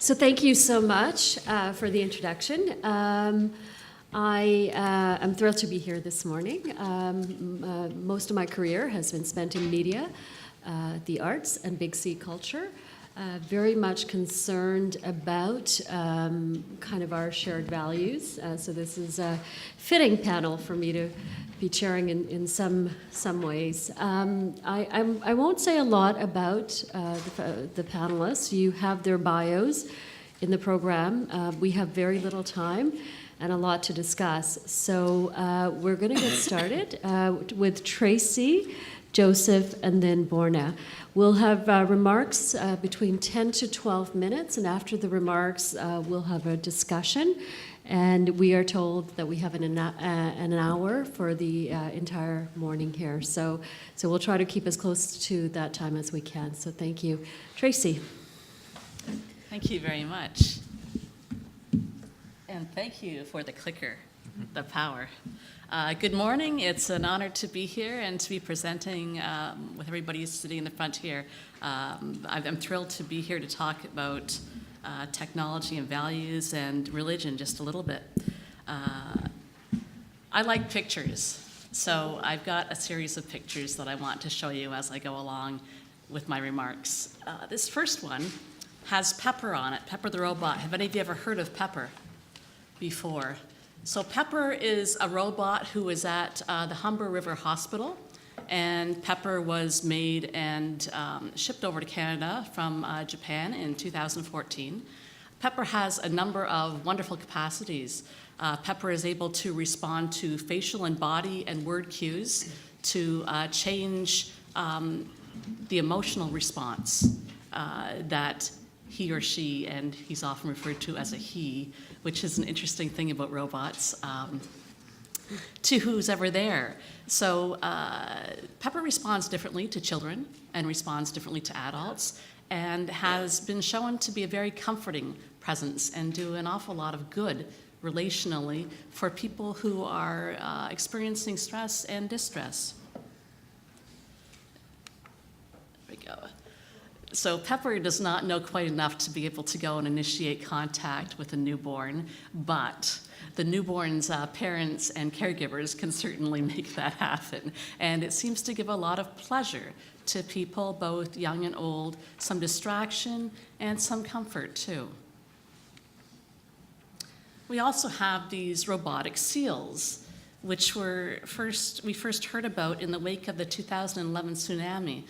So thank you so much for the introduction. I am thrilled to be here this morning. Most of my career has been spent in media, the arts, and big C culture. Very much concerned about kind of our shared values. So this is a fitting panel for me to be chairing in some ways. I won't say a lot about the panelists. You have their bios in the program. We have very little time and a lot to discuss. So we're going to get started with Tracy, Joseph, and then Borna. We'll have remarks between 10 to 12 minutes, and after the remarks, we'll have a discussion. And we are told that we have an hour for the entire morning here. So we'll try to keep as close to that time as we can. So thank you. Tracy. Thank you very much. And thank you for the clicker, the power. Good morning. It's an honor to be here and to be presenting with everybody sitting in the front here. I'm thrilled to be here to talk about technology and values and religion just a little bit. I like pictures, so I've got a series of pictures that I want to show you as I go along with my remarks. This first one has Pepper on it, Pepper the robot. Have any of you ever heard of Pepper before? So Pepper is a robot who is at the Humber River Hospital, and Pepper was made and shipped over to Canada from Japan in 2014. Pepper has a number of wonderful capacities. Pepper is able to respond to facial and body and word cues to change the emotional response that he or she, and he's often referred to as a he, which is an interesting thing about robots, to who's ever there. So Pepper responds differently to children and responds differently to adults, and has been shown to be a very comforting presence and do an awful lot of good relationally for people who are experiencing stress and distress. There we go. So Pepper does not know quite enough to be able to go and initiate contact with a newborn, but the newborn's parents and caregivers can certainly make that happen. And it seems to give a lot of pleasure to people, both young and old, some distraction and some comfort too. We also have these robotic seals, which we first heard about in the wake of the 2011 tsunami,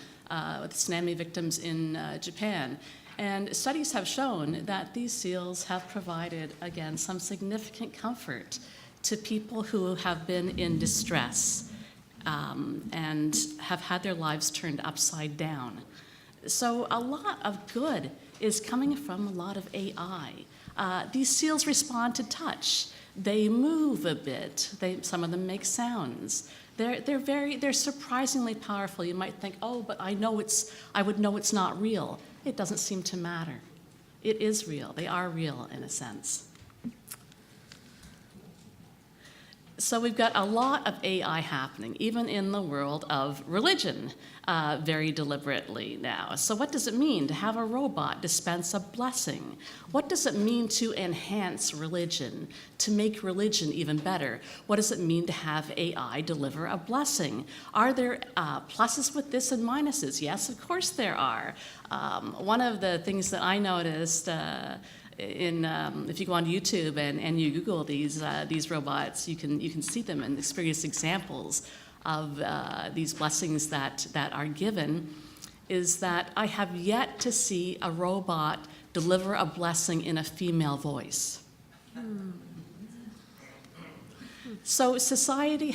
with tsunami victims in Japan. And studies have shown that these seals have provided, again, some significant comfort to people who have been in distress and have had their lives turned upside down. So a lot of good is coming from a lot of AI. These seals respond to touch. They move a bit. Some of them make sounds. They're surprisingly powerful. You might think, oh, but I would know it's not real. It doesn't seem to matter. It is real. They are real in a sense. So we've got a lot of AI happening, even in the world of religion, very deliberately now. So what does it mean to have a robot dispense a blessing? What does it mean to enhance religion, to make religion even better? What does it mean to have AI deliver a blessing? Are there pluses with this and minuses? Yes, of course there are. One of the things that I noticed if you go on YouTube and you Google these robots, you can see them and experience examples of these blessings that are given. Is that I have yet to see a robot deliver a blessing in a female voice. So society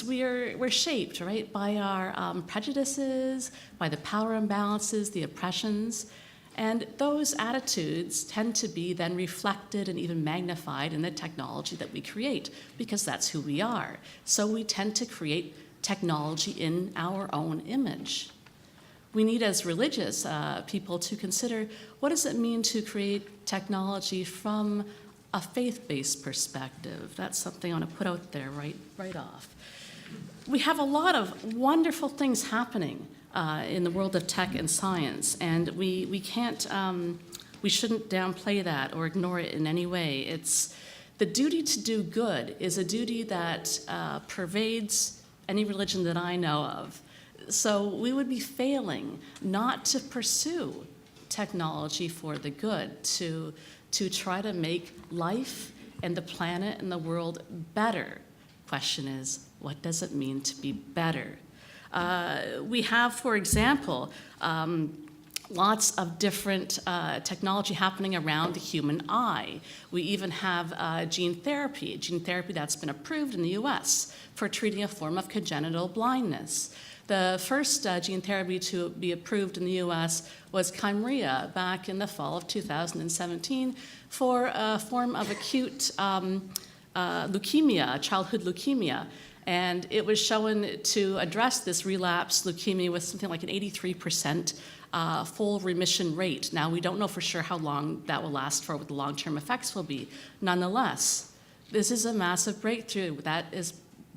we're shaped, right, by our prejudices, by the power imbalances, the oppressions. And those attitudes tend to be then reflected and even magnified in the technology that we create, because that's who we are. So we tend to create technology in our own image. We need, as religious people, to consider what does it mean to create technology from a faith-based perspective. That's something I want to put out there right off. We have a lot of wonderful things happening in the world of tech and science, and we can't We shouldn't downplay that or ignore it in any way. It's the duty to do good is a duty that pervades any religion that I know of. So we would be failing not to pursue technology for the good, to try to make life and the planet and the world better. Question is, what does it mean to be better? We have, for example, lots of different technology happening around the human eye. We even have gene therapy that's been approved in the US for treating a form of congenital blindness. The first gene therapy to be approved in the US was Kymriah back in the fall of 2017 for a form of acute leukemia, childhood leukemia. And it was shown to address this relapse leukemia with something like an 83% full remission rate. Now, we don't know for sure how long that will last for, what the long-term effects will be. Nonetheless, this is a massive breakthrough that is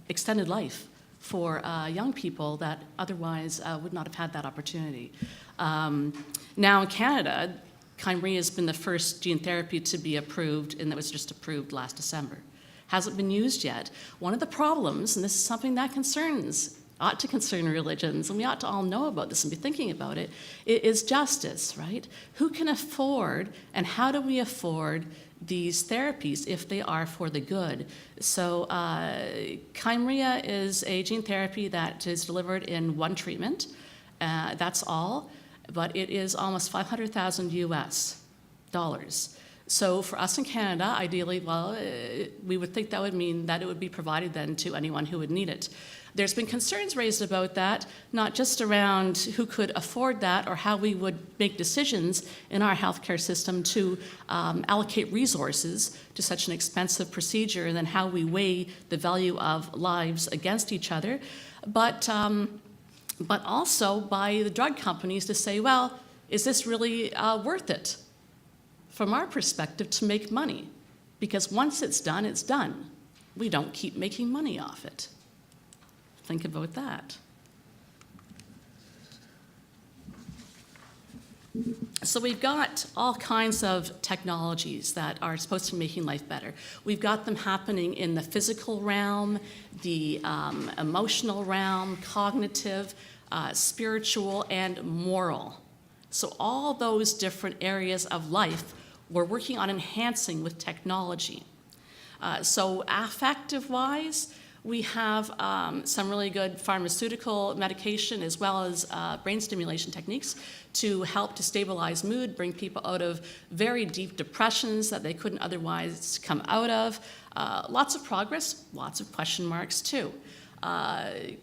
extended life for young people that otherwise would not have had that opportunity. Now in Canada, Kymriah has been the first gene therapy to be approved, and that was just approved last December. Hasn't been used yet. One of the problems, and this is something that ought to concern religions, and we ought to all know about this and be thinking about it, is justice, right? Who can afford, and how do we afford these therapies if they are for the good? So Kymriah is a gene therapy that is delivered in one treatment. That's all, but it is almost $500,000 US dollars. So for us in Canada, ideally, we would think that would mean that it would be provided then to anyone who would need it. There's been concerns raised about that, not just around who could afford that or how we would make decisions in our healthcare system to allocate resources to such an expensive procedure, and then how we weigh the value of lives against each other, but also by the drug companies to say, well, is this really worth it from our perspective to make money? Because once it's done, it's done. We don't keep making money off it. Think about that. So we've got all kinds of technologies that are supposed to be making life better. We've got them happening in the physical realm, the emotional realm, cognitive, spiritual, and moral. So all those different areas of life we're working on enhancing with technology. So affective-wise, we have some really good pharmaceutical medication as well as brain stimulation techniques to help to stabilize mood, bring people out of very deep depressions that they couldn't otherwise come out of. Lots of progress, lots of question marks too. The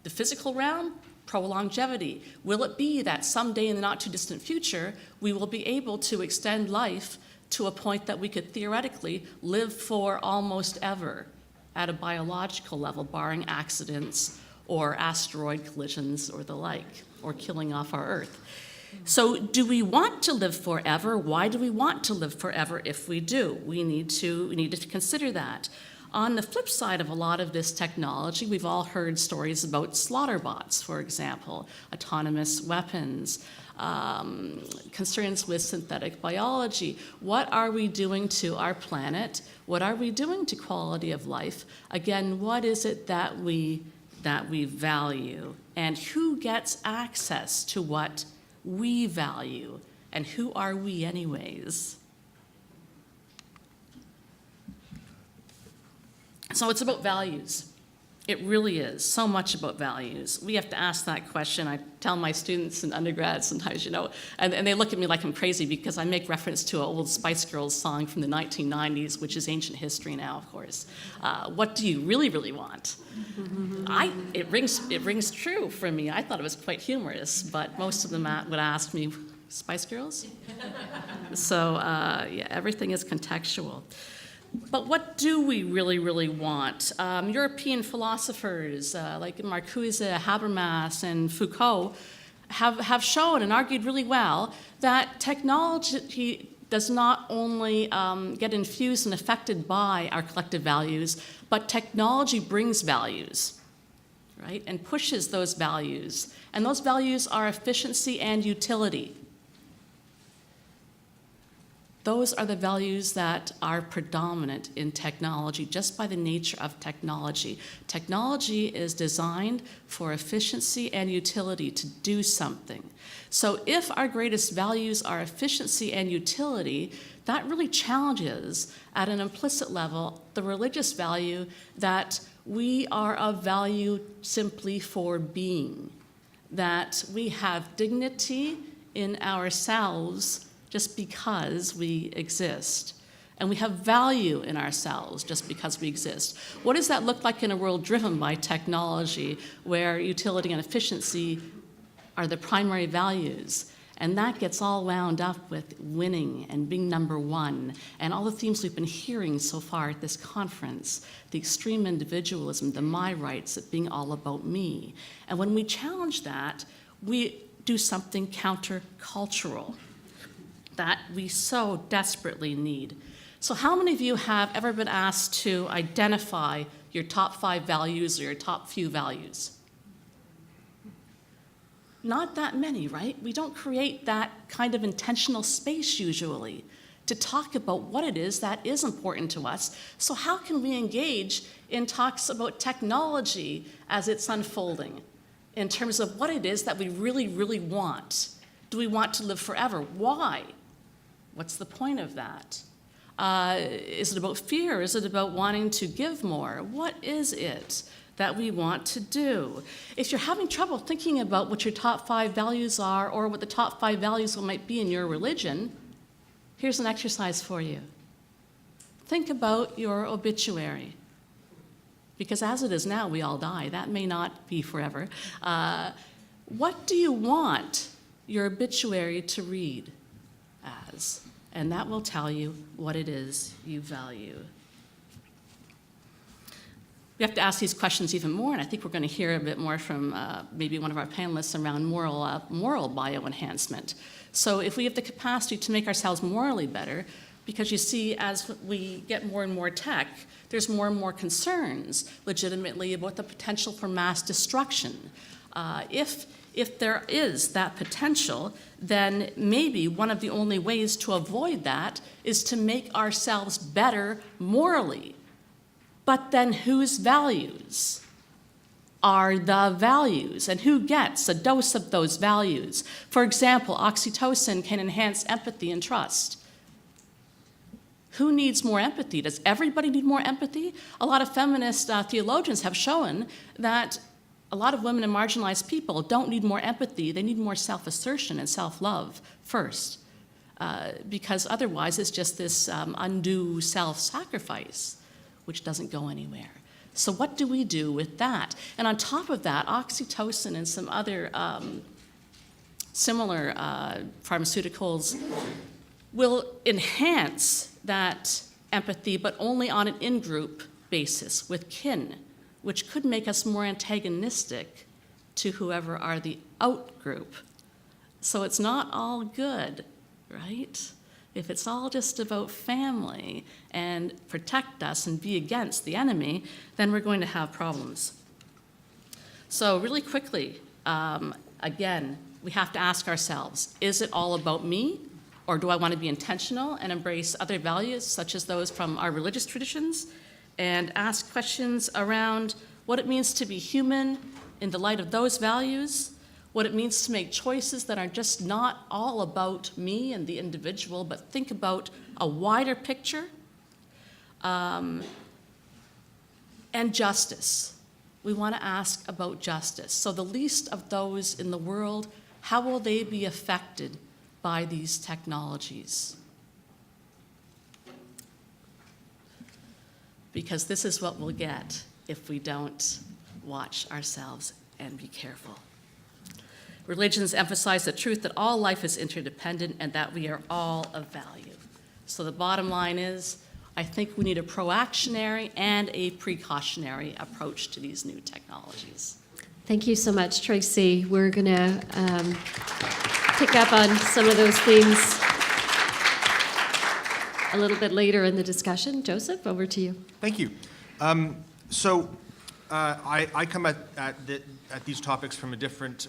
physical realm, pro-longevity. Will it be that someday in the not too distant future, we will be able to extend life to a point that we could theoretically live for almost ever at a biological level, barring accidents or asteroid collisions or the like, or killing off our Earth? So do we want to live forever? Why do we want to live forever if we do? We need to consider that. On the flip side of a lot of this technology, we've all heard stories about slaughter bots, for example, autonomous weapons, concerns with synthetic biology. What are we doing to our planet? What are we doing to quality of life? Again, what is it that we value? And who gets access to what we value? And who are we anyways? So it's about values. It really is so much about values. We have to ask that question. I tell my students in undergrad sometimes, and they look at me like I'm crazy because I make reference to an old Spice Girls song from the 1990s, which is ancient history now, of course. What do you really, really want? It rings true for me. I thought it was quite humorous, but most of them would ask me, Spice Girls? So yeah, everything is contextual. But what do we really, really want? European philosophers like Marcuse, Habermas, and Foucault have shown and argued really well that technology does not only get infused and affected by our collective values, but technology brings values, right, and pushes those values. And those values are efficiency and utility. Those are the values that are predominant in technology, just by the nature of technology. Technology is designed for efficiency and utility to do something. So if our greatest values are efficiency and utility, that really challenges, at an implicit level, the religious value that we are of value simply for being, that we have dignity in ourselves just because we exist. And we have value in ourselves just because we exist. What does that look like in a world driven by technology, where utility and efficiency are the primary values? And that gets all wound up with winning and being number one, and all the themes we've been hearing so far at this conference, the extreme individualism, the my rights, it being all about me. And when we challenge that, we do something countercultural that we so desperately need. So how many of you have ever been asked to identify your top 5 values or your top few values? Not that many, right? We don't create that kind of intentional space usually to talk about what it is that is important to us. So how can we engage in talks about technology as it's unfolding in terms of what it is that we really, really want? Do we want to live forever? Why? What's the point of that? Is it about fear? Is it about wanting to give more? What is it that we want to do? If you're having trouble thinking about what your top 5 values are or what the top 5 values might be in your religion, here's an exercise for you. Think about your obituary. Because as it is now, we all die. That may not be forever. What do you want your obituary to read as? And that will tell you what it is you value. We have to ask these questions even more, and I think we're going to hear a bit more from maybe one of our panelists around moral bioenhancement. So if we have the capacity to make ourselves morally better, because you see, as we get more and more tech, there's more and more concerns legitimately about the potential for mass destruction. If there is that potential, then maybe one of the only ways to avoid that is to make ourselves better morally. But then whose values are the values, and who gets a dose of those values? For example, oxytocin can enhance empathy and trust. Who needs more empathy? Does everybody need more empathy? A lot of feminist theologians have shown that a lot of women and marginalized people don't need more empathy. They need more self-assertion and self-love first, because otherwise it's just this undue self-sacrifice, which doesn't go anywhere. So what do we do with that? And on top of that, oxytocin and some other similar pharmaceuticals will enhance that empathy, but only on an in-group basis with kin, which could make us more antagonistic to whoever are the out-group. So it's not all good, right? If it's all just about family and protect us and be against the enemy, then we're going to have problems. So really quickly, again, we have to ask ourselves, is it all about me? Or do I want to be intentional and embrace other values, such as those from our religious traditions, and ask questions around what it means to be human in the light of those values, what it means to make choices that are just not all about me and the individual, but think about a wider picture, and justice. We want to ask about justice. So the least of those in the world, how will they be affected by these technologies? Because this is what we'll get if we don't watch ourselves and be careful. Religions emphasize the truth that all life is interdependent and that we are all of value. So the bottom line is, I think we need a proactionary and a precautionary approach to these new technologies. Thank you so much, Tracy. We're going to pick up on some of those themes a little bit later in the discussion. Joseph, over to you. Thank you. I come at these topics from a different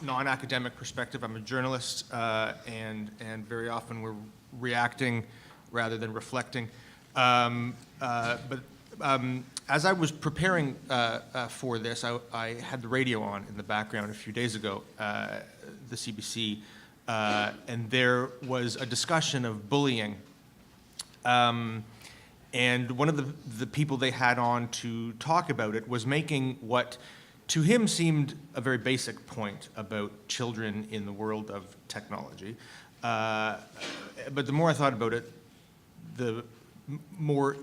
non-academic perspective. I'm a journalist, and very often we're reacting rather than reflecting. As I was preparing for this, I had the radio on in the background a few days ago, the CBC, and there was a discussion of bullying. And one of the people they had on to talk about it was making what to him seemed a very basic point about children in the world of technology. But the more I thought about it, the more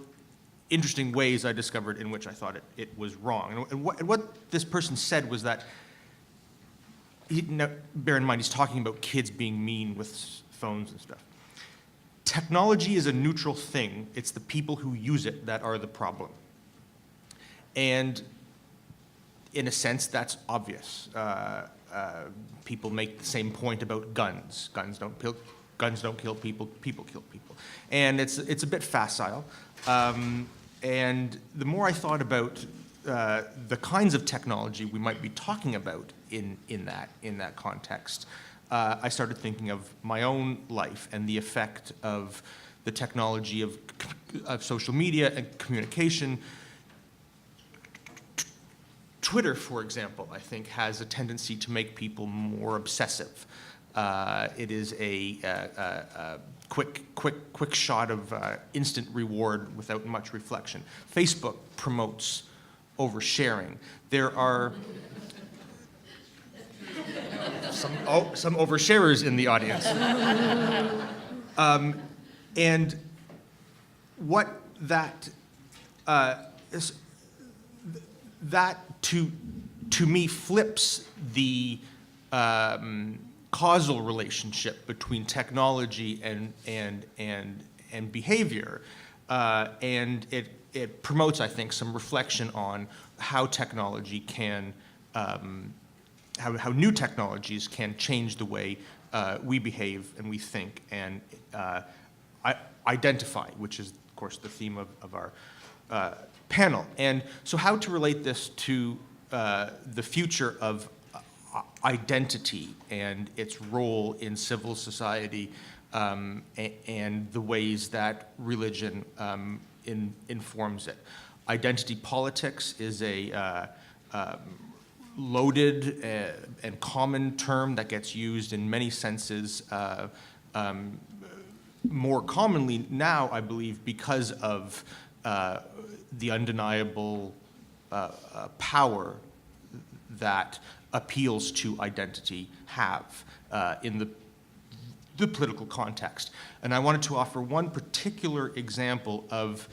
interesting ways I discovered in which I thought it was wrong. And what this person said was that, bear in mind, he's talking about kids being mean with phones and stuff. Technology is a neutral thing. It's the people who use it that are the problem. And in a sense, that's obvious. People make the same point about guns. Guns don't kill people, people kill people. And it's a bit facile. And the more I thought about the kinds of technology we might be talking about in that context, I started thinking of my own life and the effect of the technology of social media and communication. Twitter, for example, I think has a tendency to make people more obsessive. It is a quick shot of instant reward without much reflection. Facebook promotes oversharing. There are some oversharers in the audience. And what that is, that to me flips the causal relationship between technology and behavior, and it promotes, I think, some reflection on how technology can, how new technologies can change the way we behave and we think and identify, which is, of course, the theme of our panel. And so how to relate this to the future of identity and its role in civil society, and the ways that religion informs it. Identity politics is a loaded and common term that gets used in many senses, more commonly now, I believe, because of the undeniable power that appeals to identity have in the political context. And I wanted to offer one particular example of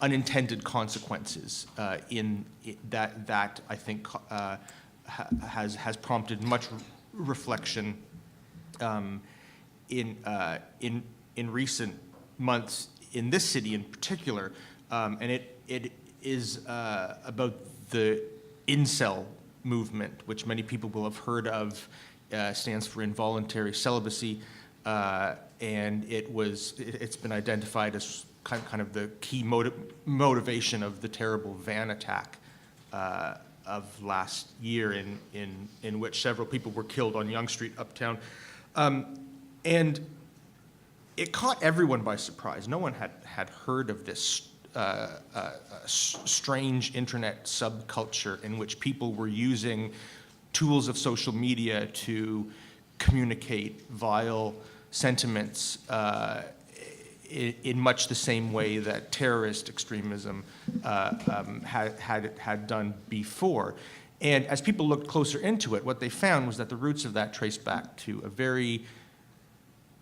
unintended consequences that I think has prompted much reflection in recent months in this city in particular, and it is about the incel movement, which many people will have heard of, stands for involuntary celibacy, and it's been identified as kind of the key motivation of the terrible van attack of last year, in which several people were killed on Yonge Street, uptown, and it caught everyone by surprise. No one had heard of this strange internet subculture in which people were using tools of social media to communicate vile sentiments in much the same way that terrorist extremism had done before. And as people looked closer into it, what they found was that the roots of that traced back to a very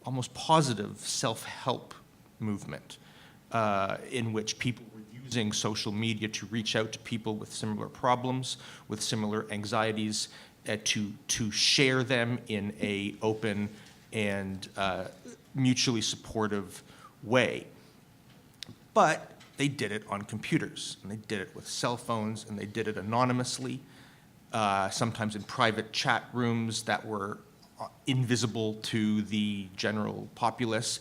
almost positive self-help movement in which people were using social media to reach out to people with similar problems, with similar anxieties, to share them in a open and mutually supportive way. But they did it on computers, and they did it with cell phones, and they did it anonymously, sometimes in private chat rooms that were invisible to the general populace.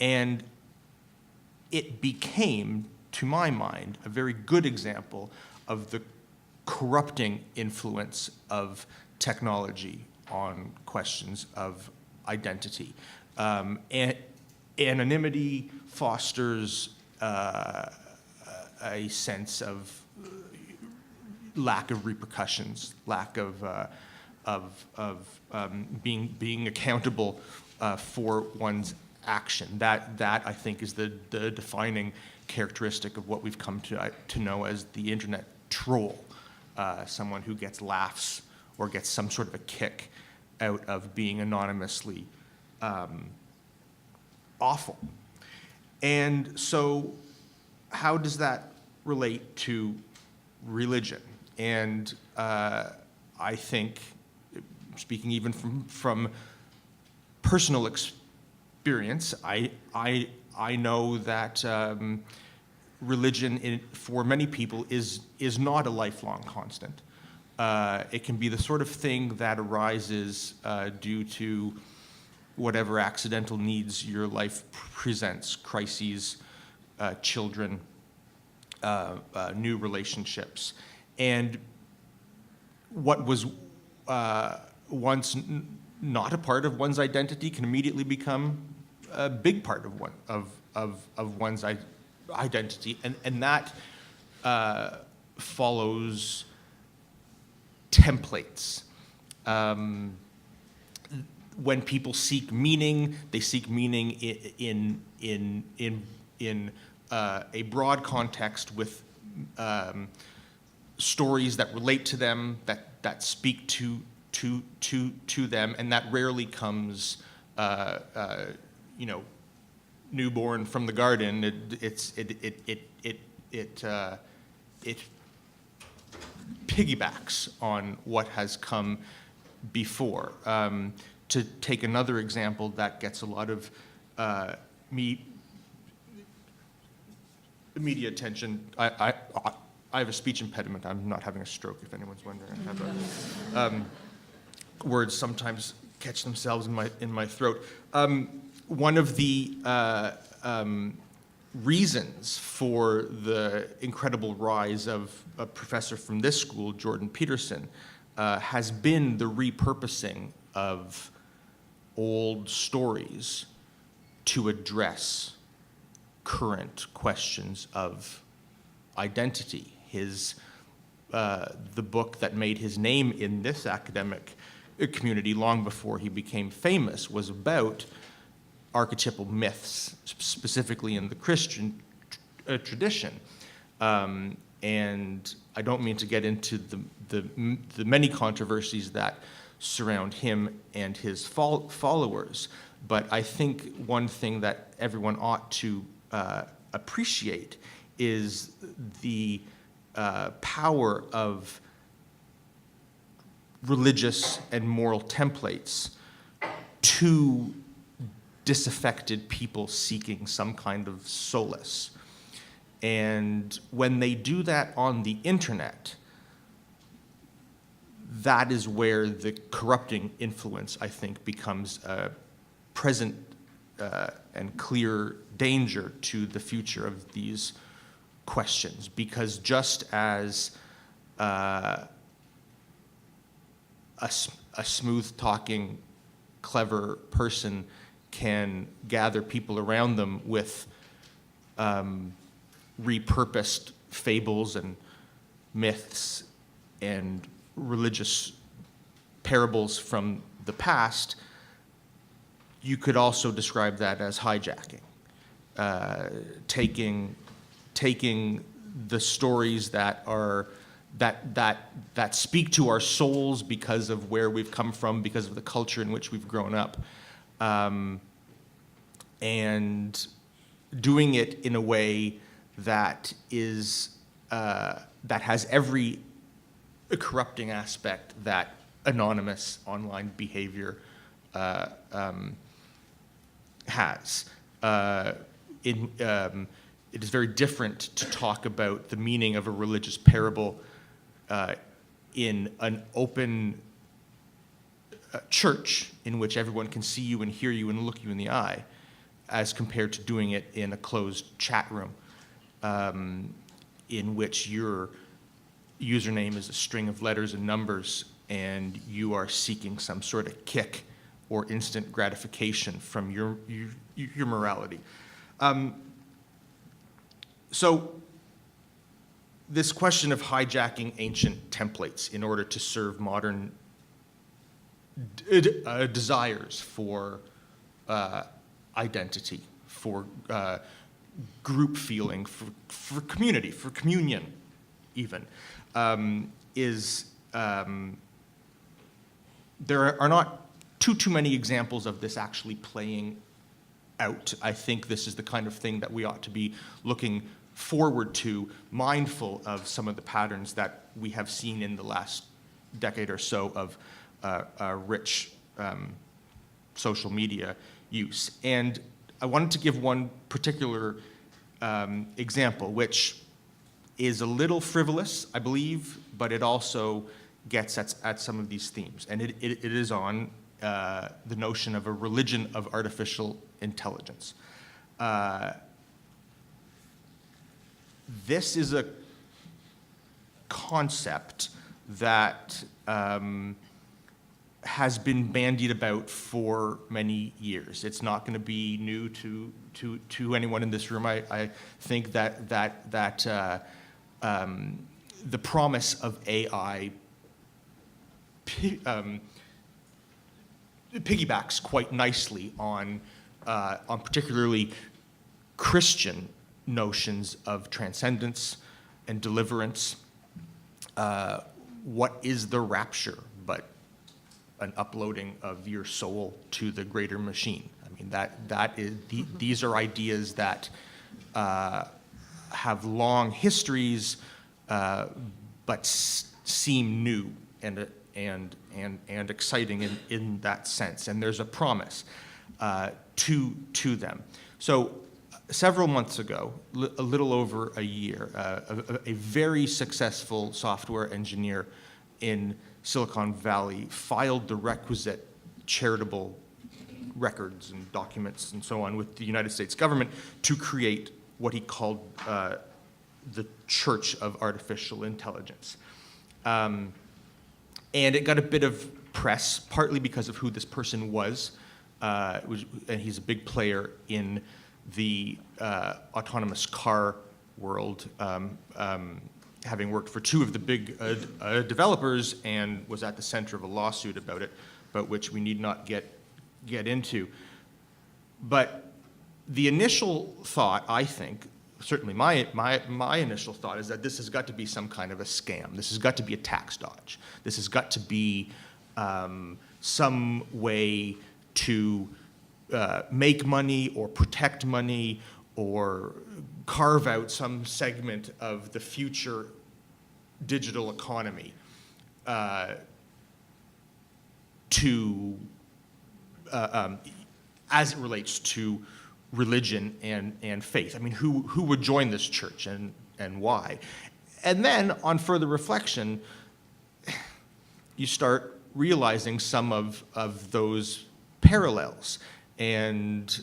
And it became, to my mind, a very good example of the corrupting influence of technology on questions of identity. And anonymity fosters a sense of lack of repercussions, lack of being accountable for one's action. That I think is the defining characteristic of what we've come to know as the internet troll, someone who gets laughs or gets some sort of a kick out of being anonymously awful. And so how does that relate to religion? And I think, speaking even from personal experience, I know that religion for many people is not a lifelong constant. It can be the sort of thing that arises due to whatever accidental needs your life presents, crises, children, new relationships. And what was once not a part of one's identity can immediately become a big part of one's identity. And that follows templates. When people seek meaning, they seek meaning in a broad context with stories that relate to them, that speak to them, and that rarely comes, newborn from the garden. It piggybacks on what has come before. To take another example that gets a lot of media attention, I have a speech impediment. I'm not having a stroke, if anyone's wondering. I have words sometimes catch themselves in my throat. One of the reasons for the incredible rise of a professor from this school, Jordan Peterson, has been the repurposing of old stories to address current questions of identity. The book that made his name in this academic community long before he became famous was about archetypal myths, specifically in the Christian tradition. And I don't mean to get into the many controversies that surround him and his followers, but I think one thing that everyone ought to appreciate is the power of religious and moral templates to disaffected people seeking some kind of solace. And when they do that on the internet, that is where the corrupting influence, I think, becomes a present and clear danger to the future of these questions. Because just as a smooth-talking, clever person can gather people around them with repurposed fables and myths and religious parables from the past, you could also describe that as hijacking, taking the stories that are that speak to our souls because of where we've come from, because of the culture in which we've grown up, and doing it in a way that is that has every corrupting aspect that anonymous online behavior has. It is very different to talk about the meaning of a religious parable in an open church in which everyone can see you and hear you and look you in the eye, as compared to doing it in a closed chat room in which your username is a string of letters and numbers and you are seeking some sort of kick or instant gratification from your morality. So this question of hijacking ancient templates in order to serve modern desires for identity, for group feeling, for community, for communion even, there are not too many examples of this actually playing out. I think this is the kind of thing that we ought to be looking forward to, mindful of some of the patterns that we have seen in the last decade or so of rich social media use. And I wanted to give one particular example, which is a little frivolous, I believe, but it also gets at some of these themes. And it is on the notion of a religion of artificial intelligence. This is a concept that has been bandied about for many years. It's not going to be new to anyone in this room. I think that the promise of AI piggybacks quite nicely on particularly Christian notions of transcendence and deliverance. What is the rapture but an uploading of your soul to the greater machine? I mean, these are ideas that have long histories, but seem new and exciting in that sense. And there's a promise to them. So several months ago, a little over a year, a very successful software engineer in Silicon Valley filed the requisite charitable records and documents and so on with the United States government to create what he called the Church of Artificial Intelligence. And it got a bit of press, partly because of who this person was, and he's a big player in the autonomous car world, having worked for two of the big developers and was at the center of a lawsuit about it, but which we need not get into. But the initial thought, I think, certainly my initial thought is that this has got to be some kind of a scam. This has got to be a tax dodge. This has got to be some way to make money or protect money or carve out some segment of the future digital economy as it relates to religion and faith. I mean, who would join this church and why? And then on further reflection, you start realizing some of those parallels. And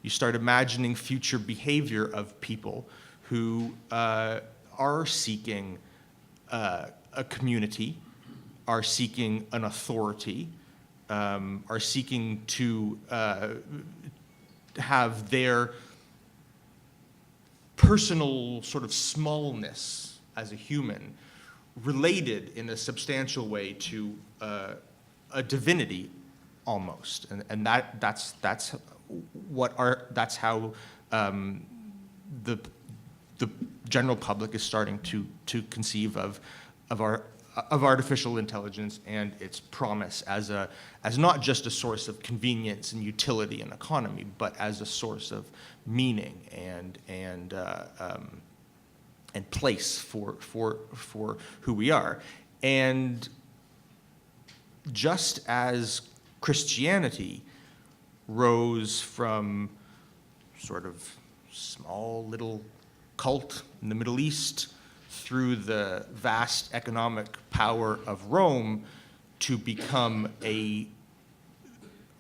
you start imagining future behavior of people who are seeking a community, are seeking an authority, are seeking to have their personal sort of smallness as a human related in a substantial way to a divinity almost, and that's how the general public is starting to conceive of artificial intelligence and its promise as not just a source of convenience and utility and economy, but as a source of meaning and place for who we are. And just as Christianity rose from sort of small little cult in the Middle East through the vast economic power of Rome to become a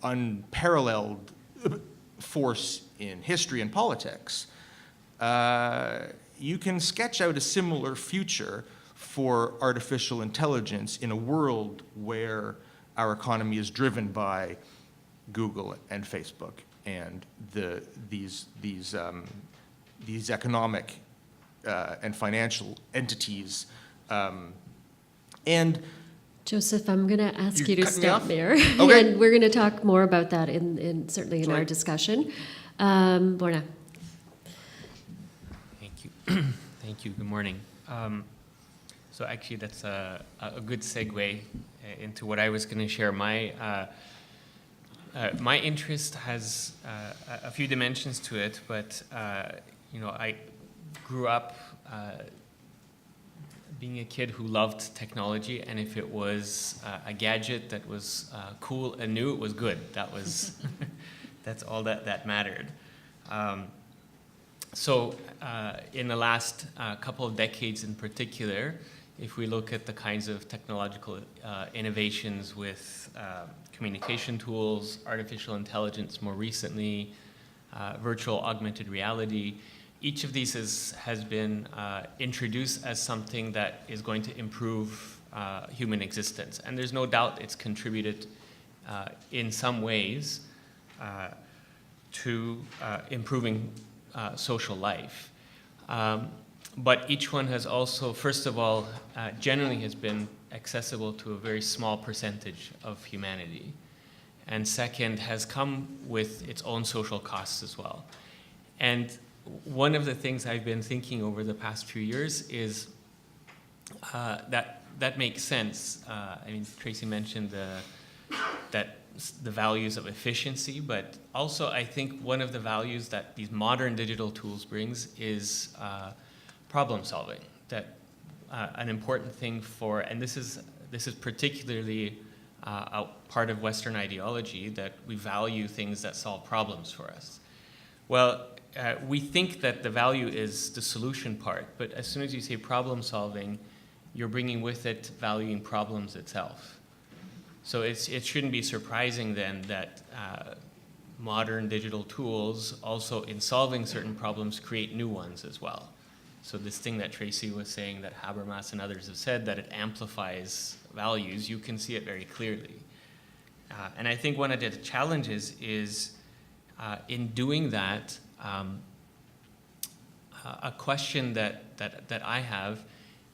unparalleled force in history and politics, you can sketch out a similar future for artificial intelligence in a world where our economy is driven by Google and Facebook and these economic and financial entities. And Joseph, I'm going to ask You're you to cutting me stop off? there. Okay. And we're going to talk more about that certainly in Sorry. our discussion. Borna. Thank you. Thank you. Good morning. So actually, that's a good segue into what I was going to share. My interest has a few dimensions to it, but I grew up being a kid who loved technology, and if it was a gadget that was cool and new, it was good. That was that's all that mattered. So in the last couple of decades in particular, if we look at the kinds of technological innovations with communication tools, artificial intelligence more recently, virtual augmented reality, each of these has been introduced as something that is going to improve human existence. And there's no doubt it's contributed in some ways to improving social life. But each one has also, first of all, generally has been accessible to a very small percentage of humanity. And second, has come with its own social costs as well. And one of the things I've been thinking over the past few years is that makes sense. I mean, Tracy mentioned that the values of efficiency, but also I think one of the values that these modern digital tools brings is problem solving. That an important thing for, and this is particularly a part of Western ideology, that we value things that solve problems for us. Well, we think that the value is the solution part, but as soon as you say problem solving, you're bringing with it valuing problems itself. So it shouldn't be surprising then that modern digital tools also in solving certain problems create new ones as well. So this thing that Tracy was saying, that Habermas and others have said, that it amplifies values, you can see it very clearly. And I think one of the challenges is in doing that, a question that I have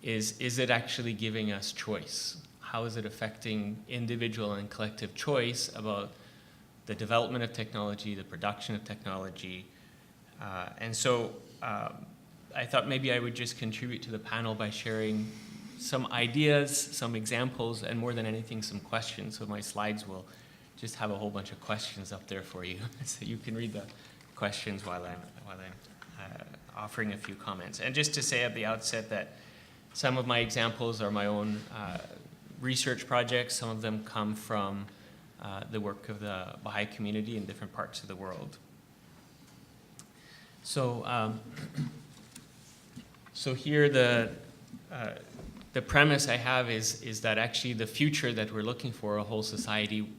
is it actually giving us choice? How is it affecting individual and collective choice about the development of technology, the production of technology? And so I thought maybe I would just contribute to the panel by sharing some ideas, some examples, and more than anything, some questions. So my slides will just have a whole bunch of questions up there for you, so you can read the questions while I'm offering a few comments. And just to say at the outset that some of my examples are my own research projects. Some of them come from the work of the Baha'i community in different parts of the world. So, so here the premise I have is that actually the future that we're looking for, a whole society,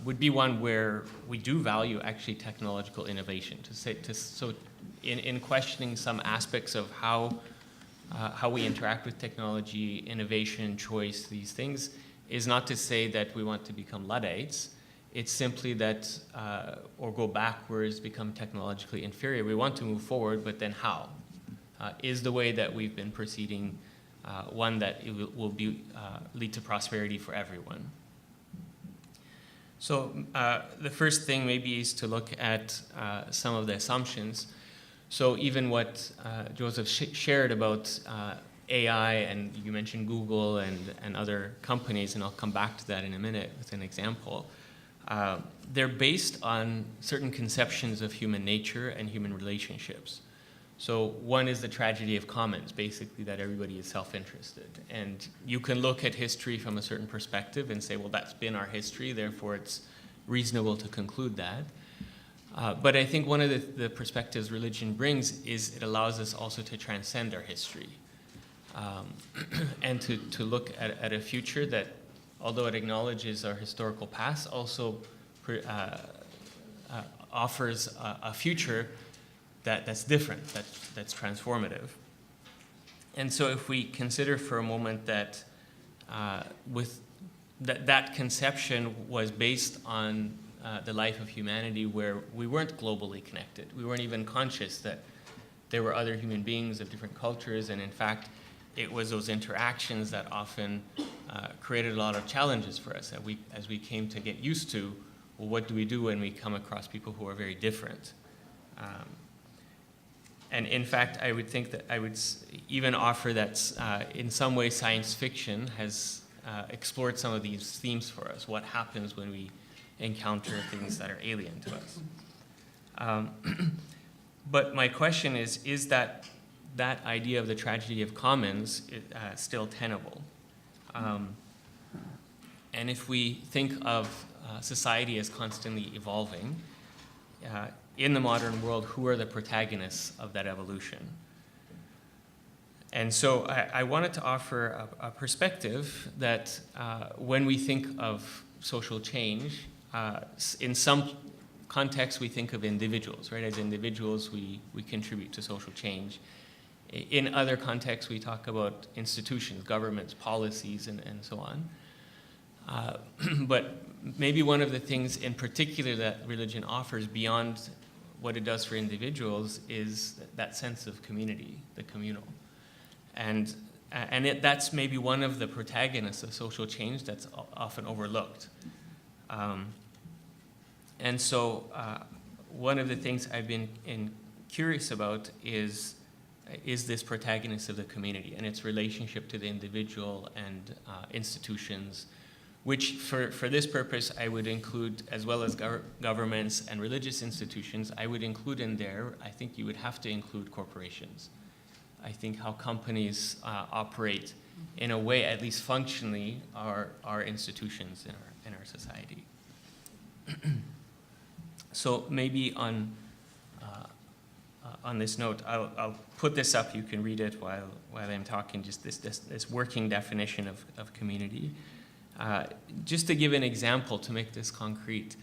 would be one where we do value actually technological innovation. So in questioning some aspects of how we interact with technology, innovation, choice, these things, is not to say that we want to become Luddites. It's simply that, or go backwards, become technologically inferior. We want to move forward, but then how? Is the way that we've been proceeding one that it will lead to prosperity for everyone? So the first thing maybe is to look at some of the assumptions. So even what Joseph shared about AI, and you mentioned Google and other companies, and I'll come back to that in a minute with an example. They're based on certain conceptions of human nature and human relationships. So one is the tragedy of commons, basically that everybody is self-interested. And you can look at history from a certain perspective and say, well, that's been our history, therefore it's reasonable to conclude that. But I think one of the perspectives religion brings is it allows us also to transcend our history and to look at a future that, although it acknowledges our historical past, also offers a future that's different, that's transformative. And so if we consider for a moment that with that conception was based on the life of humanity where we weren't globally connected. We weren't even conscious that there were other human beings of different cultures, and in fact, it was those interactions that often created a lot of challenges for us as we came to get used to, well, what do we do when we come across people who are very different? And in fact, I would think that I would even offer that in some way science fiction has explored some of these themes for us. What happens when we encounter things that are alien to us? But my question is that idea of the tragedy of commons still tenable? And if we think of society as constantly evolving, in the modern world, who are the protagonists of that evolution? And so I wanted to offer a perspective that when we think of social change, in some contexts we think of individuals, right? As individuals, we contribute to social change. In other contexts, we talk about institutions, governments, policies, and so on. But maybe one of the things in particular that religion offers beyond what it does for individuals is that sense of community, the communal. And that's maybe one of the protagonists of social change that's often overlooked. And so one of the things I've been curious about is this protagonist of the community and its relationship to the individual and institutions, which for this purpose I would include, as well as governments and religious institutions, I would include in there, I think you would have to include corporations. I think how companies operate in a way, at least functionally, are institutions in our society. So maybe on this note, I'll put this up. You can read it while I'm talking. Just this working definition of community. Just to give an example to make this concrete,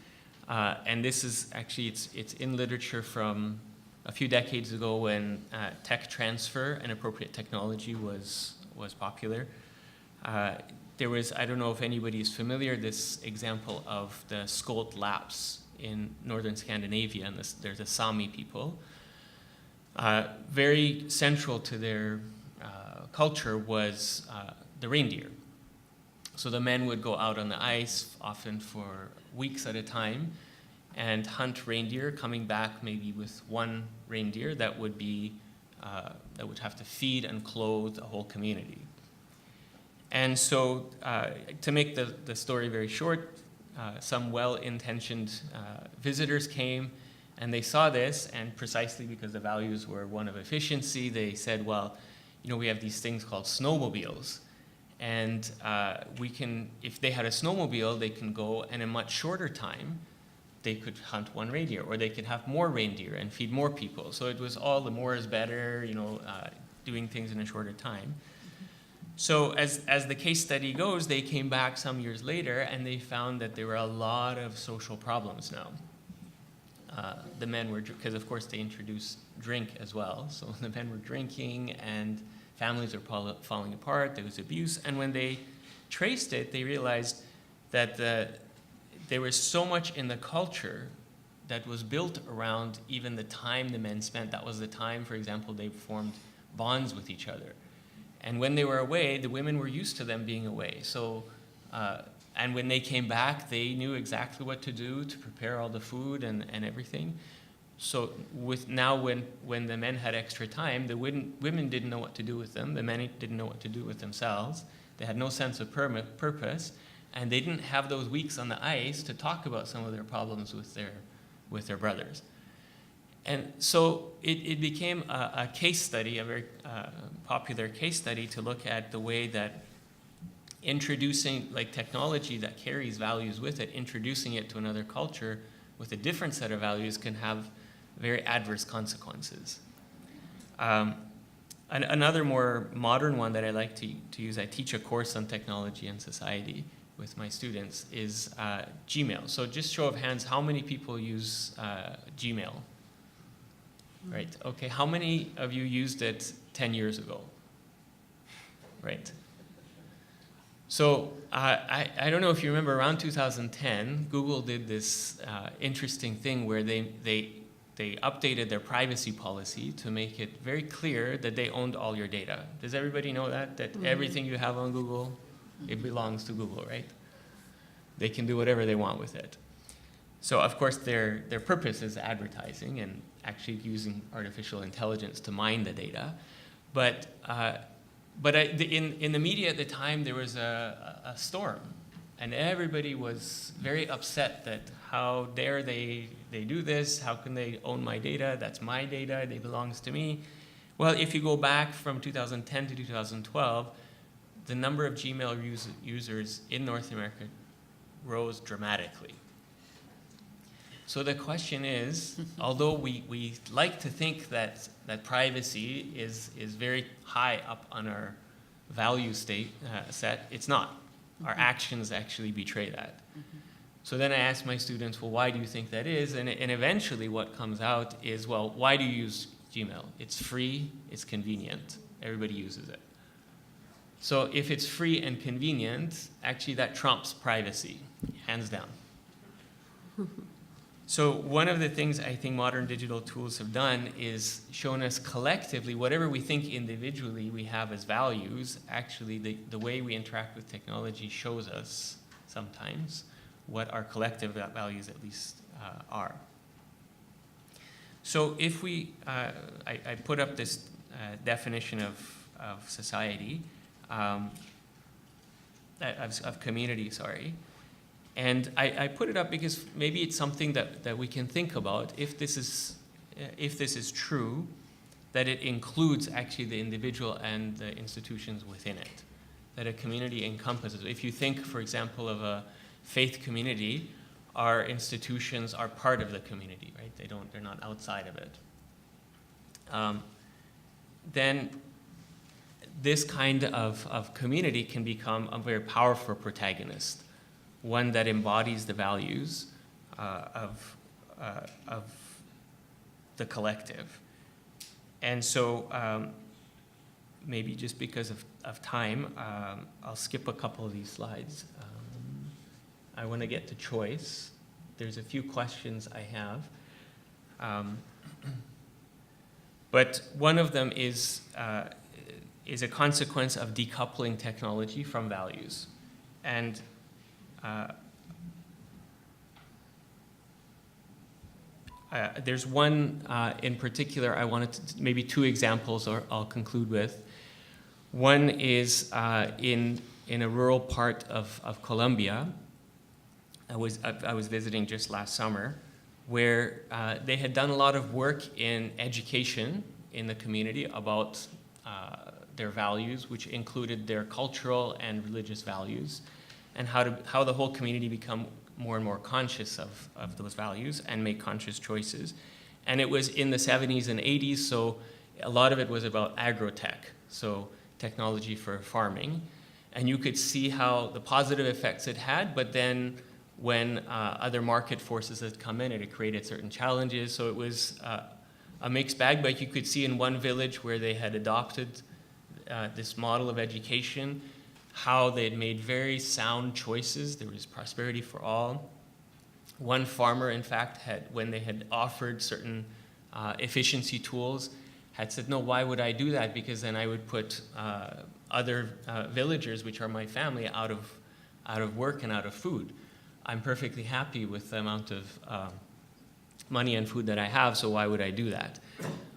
and this is actually it's in literature from a few decades ago when tech transfer and appropriate technology was popular. There was, I don't know if anybody is familiar, this example of the Skolt lapse in northern Scandinavia, and they're the Sami people. Very central to their culture was the reindeer. So the men would go out on the ice, often for weeks at a time, and hunt reindeer, coming back maybe with one reindeer that would have to feed and clothe a whole community. And so to make the story very short, some well-intentioned visitors came and they saw this, and precisely because the values were one of efficiency, they said, well, we have these things called snowmobiles. And if they had a snowmobile, they can go, and in a much shorter time, they could hunt one reindeer, or they could have more reindeer and feed more people. So it was all the more is better, doing things in a shorter time. So as the case study goes, they came back some years later, and they found that there were a lot of social problems now. The men were, because of course they introduced drink as well, so the men were drinking, and families are falling apart, there was abuse, and when they traced it, they realized that there was so much in the culture that was built around even the time the men spent. That was the time, for example, they formed bonds with each other. And when they were away, the women were used to them being away. So, and when they came back, they knew exactly what to do to prepare all the food and everything. So when the men had extra time, the women didn't know what to do with them. The men didn't know what to do with themselves. They had no sense of purpose, and they didn't have those weeks on the ice to talk about some of their problems with their brothers. And so it became a case study, a very popular case study, to look at the way that introducing technology that carries values with it, introducing it to another culture with a different set of values can have very adverse consequences. Another more modern one that I like to use, I teach a course on technology and society with my students, is Gmail. So just show of hands, how many people use Gmail? Right, okay. How many of you used it 10 years ago? Right. So I don't know if you remember, around 2010, Google did this interesting thing where they updated their privacy policy to make it very clear that they owned all your data. Does everybody know that? That everything you have on Google, it belongs to Google, right? They can do whatever they want with it. So of course their purpose is advertising and actually using artificial intelligence to mine the data. But in the media at the time, there was a storm, and everybody was very upset that how dare they do this? How can they own my data? That's my data. It belongs to me. Well, if you go back from 2010 to 2012, the number of Gmail users in North America rose dramatically. So the question is, although we like to think that privacy is very high up on our value set, it's not. Our actions actually betray that. So then I ask my students, well, why do you think that is? And eventually what comes out is, well, why do you use Gmail? It's free, it's convenient, everybody uses it. So if it's free and convenient, actually that trumps privacy, hands down. So one of the things I think modern digital tools have done is shown us collectively, whatever we think individually we have as values, actually the way we interact with technology shows us sometimes what our collective values at least are. So if we, I put up this definition of society, of community, sorry. And I put it up because maybe it's something that we can think about if this is true, that it includes actually the individual and the institutions within it, that a community encompasses. If you think, for example, of a faith community, our institutions are part of the community, right? They're not outside of it. Then this kind of community can become a very powerful protagonist, one that embodies the values of the collective. And so maybe just because of time, I'll skip a couple of these slides. I want to get to choice. There's a few questions I have. But one of them is a consequence of decoupling technology from values. And there's one in particular I wanted to, maybe two examples or I'll conclude with. One is in a rural part of Colombia. I was visiting just last summer, where they had done a lot of work in education in the community about their values, which included their cultural and religious values, and how the whole community become more and more conscious of those values and make conscious choices. And it was in the 70s and 80s, so a lot of it was about agrotech, so technology for farming. And you could see how the positive effects it had, but then when other market forces had come in, it created certain challenges. So it was a mixed bag, but you could see in one village where they had adopted this model of education, how they had made very sound choices. There was prosperity for all. One farmer, in fact, when they had offered certain efficiency tools, had said, no, why would I do that? Because then I would put other villagers, which are my family, out of work and out of food. I'm perfectly happy with the amount of money and food that I have, so why would I do that?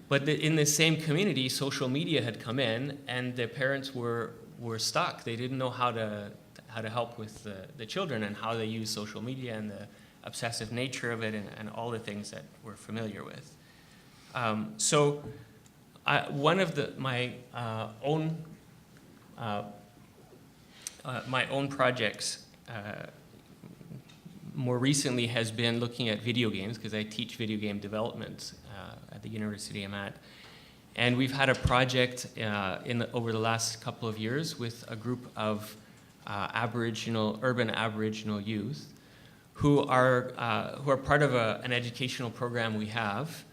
But in the same community, social media had come in, and the parents were stuck. They didn't know how to help with the children and how they use social media and the obsessive nature of it and all the things that we're familiar with. So one of my own projects more recently has been looking at video games, because I teach video game development at the university I'm at. And we've had a project over the last couple of years with a group of urban Aboriginal youth who are part of an educational program we have.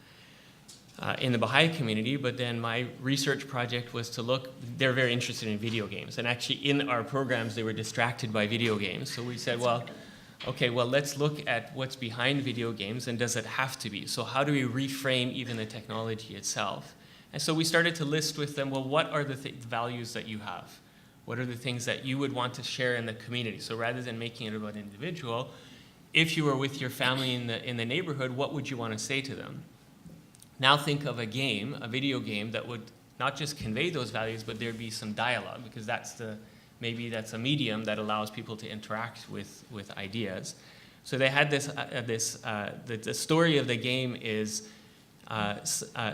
in the Baha'i community, but then my research project was to look, they're very interested in video games, and actually in our programs they were distracted by video games. So we said, well, okay, well, let's look at what's behind video games, and does it have to be? So how do we reframe even the technology itself? And so we started to list with them, well, what are the values that you have? What are the things that you would want to share in the community? So rather than making it about an individual, if you were with your family in the neighborhood, what would you want to say to them? Now think of a game, a video game, that would not just convey those values, but there'd be some dialogue, because maybe that's a medium that allows people to interact with ideas. So they had the story of the game is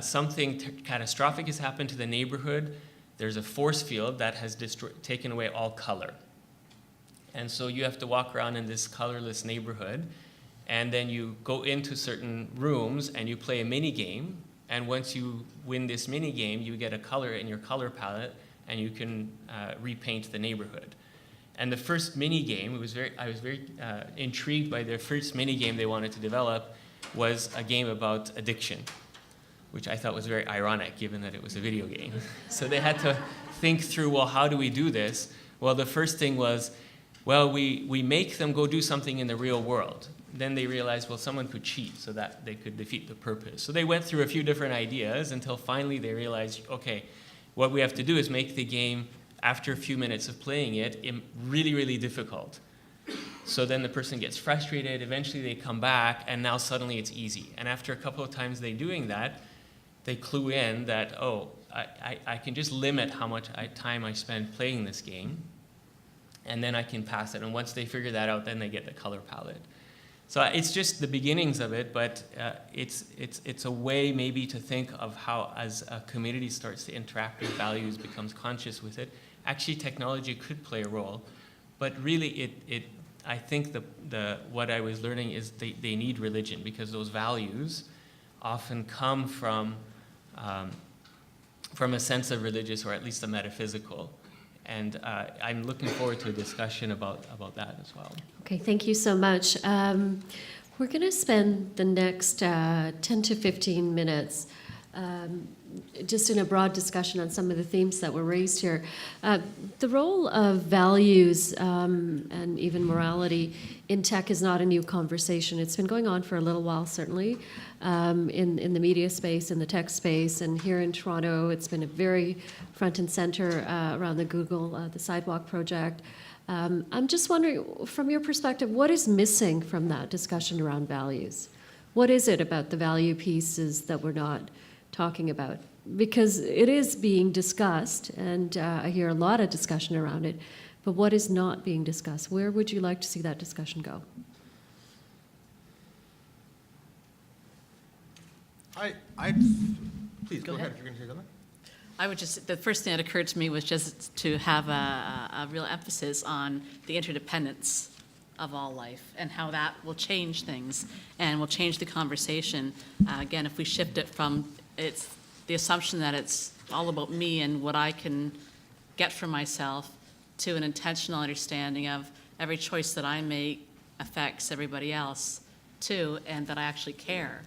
something catastrophic has happened to the neighborhood. There's a force field that has taken away all color. And so you have to walk around in this colorless neighborhood, and then you go into certain rooms and you play a mini game. And once you win this mini game, you get a color in your color palette, and you can repaint the neighborhood. And the first mini game, I was very intrigued by their first mini game they wanted to develop, was a game about addiction, which I thought was very ironic given that it was a video game. So they had to think through, well, how do we do this? Well, the first thing was, well, we make them go do something in the real world. Then they realized, well, someone could cheat so that they could defeat the purpose. So they went through a few different ideas until finally they realized, okay, what we have to do is make the game, after a few minutes of playing it, really, really difficult. So then the person gets frustrated, eventually they come back, and now suddenly it's easy. And after a couple of times they doing that, they clue in that, oh, I can just limit how much time I spend playing this game, and then I can pass it. And once they figure that out, then they get the color palette. So it's just the beginnings of it, but it's a way maybe to think of how, as a community starts to interact with values, becomes conscious with it, actually technology could play a role. But really, I think what I was learning is they need religion, because those values often come from a sense of religious, or at least a metaphysical. And I'm looking forward to a discussion about that as well. Okay, thank you so much. We're going to spend the next 10 to 15 minutes just in a broad discussion on some of the themes that were raised here. The role of values and even morality in tech is not a new conversation. It's been going on for a little while, certainly, in the media space, in the tech space, and here in Toronto, it's been a very front and center around the Google, the Sidewalk project. I'm just wondering, from your perspective, what is missing from that discussion around values? What is it about the value pieces that we're not talking about? Because it is being discussed, and I hear a lot of discussion around it, but what is not being discussed? Where would you like to see that discussion go? Please go ahead. ahead. If you're going to say something. The first thing that occurred to me was just to have a real emphasis on the interdependence of all life and how that will change things and will change the conversation. Again, if we shift it from it's the assumption that it's all about me and what I can get for myself to an intentional understanding of every choice that I make affects everybody else too, and that I actually care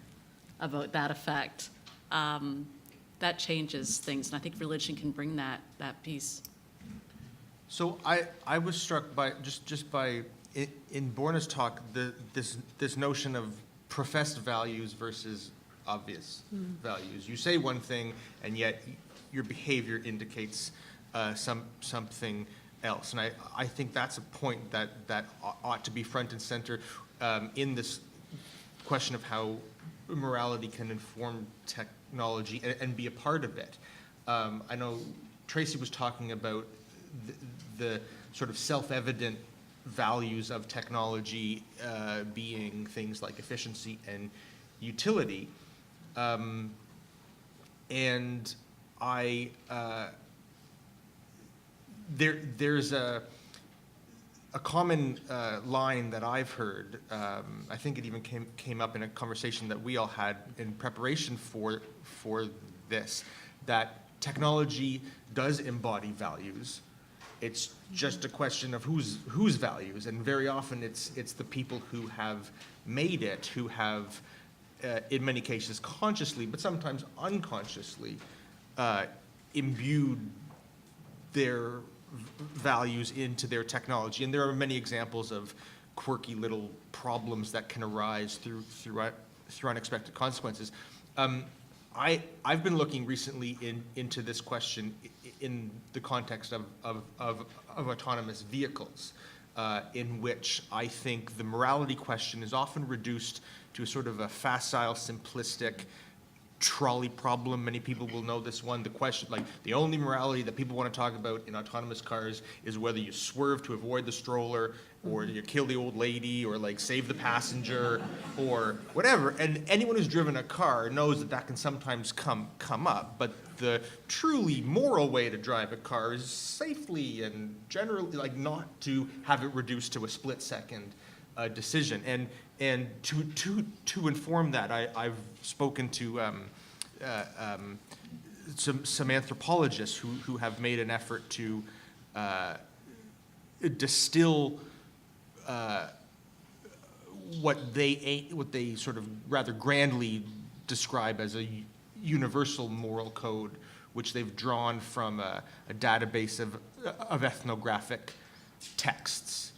about that effect. That changes things, and I think religion can bring that piece. So I was struck by just by in Borna's talk this notion of professed values versus obvious values. You say one thing, and yet your behavior indicates something else. And I think that's a point that ought to be front and center in this question of how morality can inform technology and be a part of it. I know Tracy was talking about the sort of self-evident values of technology being things like efficiency and utility. And there's a common line that I've heard. I think it even came up in a conversation that we all had in preparation for this, that technology does embody values. It's just a question of whose values, and very often it's the people who have made it, who have in many cases consciously, but sometimes unconsciously, imbued their values into their technology. And there are many examples of quirky little problems that can arise through unexpected consequences. I've been looking recently into this question in the context of autonomous vehicles, in which I think the morality question is often reduced to sort of a facile, simplistic trolley problem. Many people will know this one. The question, like, the only morality that people want to talk about in autonomous cars is whether you swerve to avoid the stroller, or you kill the old lady, or like save the passenger, or whatever. And anyone who's driven a car knows that that can sometimes come up. But the truly moral way to drive a car is safely and generally, like, not to have it reduced to a split-second decision. And to inform that, I've spoken to some anthropologists who have made an effort to distill what they sort of rather grandly describe as a universal moral code, which they've drawn from a database of ethnographic texts.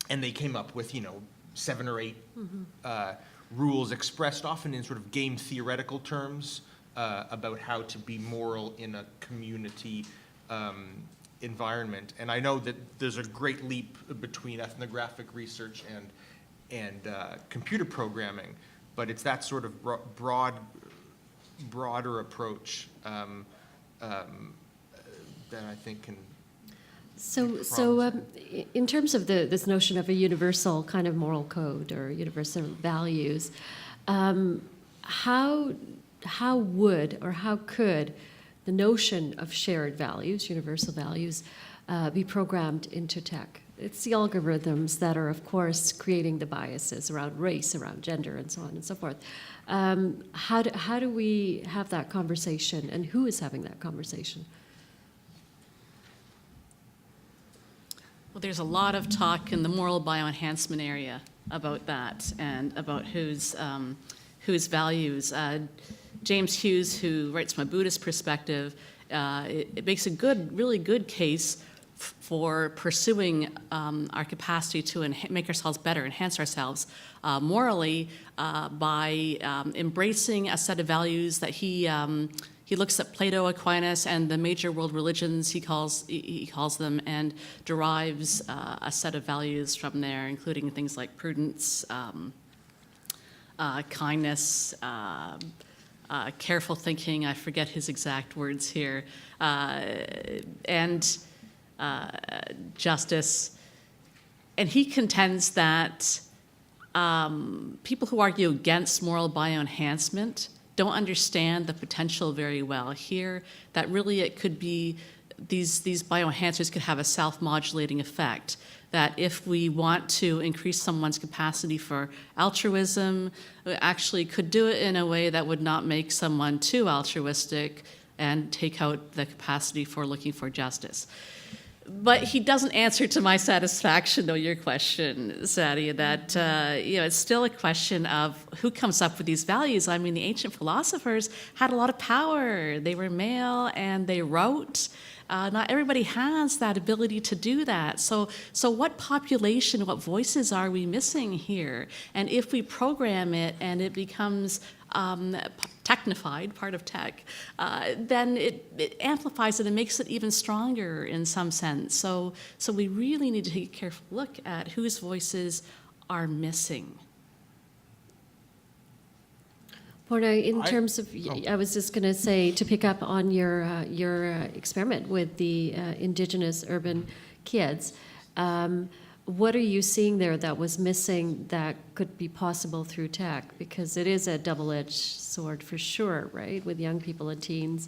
And they came up with, 7 or 8 rules expressed often in sort of game theoretical terms about how to be moral in a community environment. And I know that there's a great leap between ethnographic research and computer programming, but it's that sort of broader approach that I think can. So, in terms of this notion of a universal kind of moral code or universal values, how would or how could the notion of shared values, universal values, be programmed into tech? It's the algorithms that are, of course, creating the biases around race, around gender, and so on and so forth. How do we have that conversation, and who is having that conversation? Well, there's a lot of talk in the moral bioenhancement area about that and about whose values. James Hughes, who writes from a Buddhist perspective, it makes a really good case for pursuing our capacity to make ourselves better, enhance ourselves morally by embracing a set of values that he looks at Plato, Aquinas, and the major world religions, he calls them, and derives a set of values from there, including things like prudence, kindness, careful thinking, I forget his exact words here, and justice. And he contends that people who argue against moral bioenhancement don't understand the potential very well here, that really it could be, these bioenhancers could have a self-modulating effect, that if we want to increase someone's capacity for altruism, we actually could do it in a way that would not make someone too altruistic and take out the capacity for looking for justice. But he doesn't answer to my satisfaction, though, your question, Sadia, that it's still a question of who comes up with these values. I mean, the ancient philosophers had a lot of power. They were male and they wrote. Not everybody has that ability to do that. So what population, what voices are we missing here? And if we program it and it becomes technified, part of tech, then it amplifies it and makes it even stronger in some sense. So we really need to take a careful look at whose voices are missing. Borna, in terms of, I was just going to say, to pick up on your experiment with the indigenous urban kids, what are you seeing there that was missing that could be possible through tech? Because it is a double-edged sword for sure, right, with young people and teens,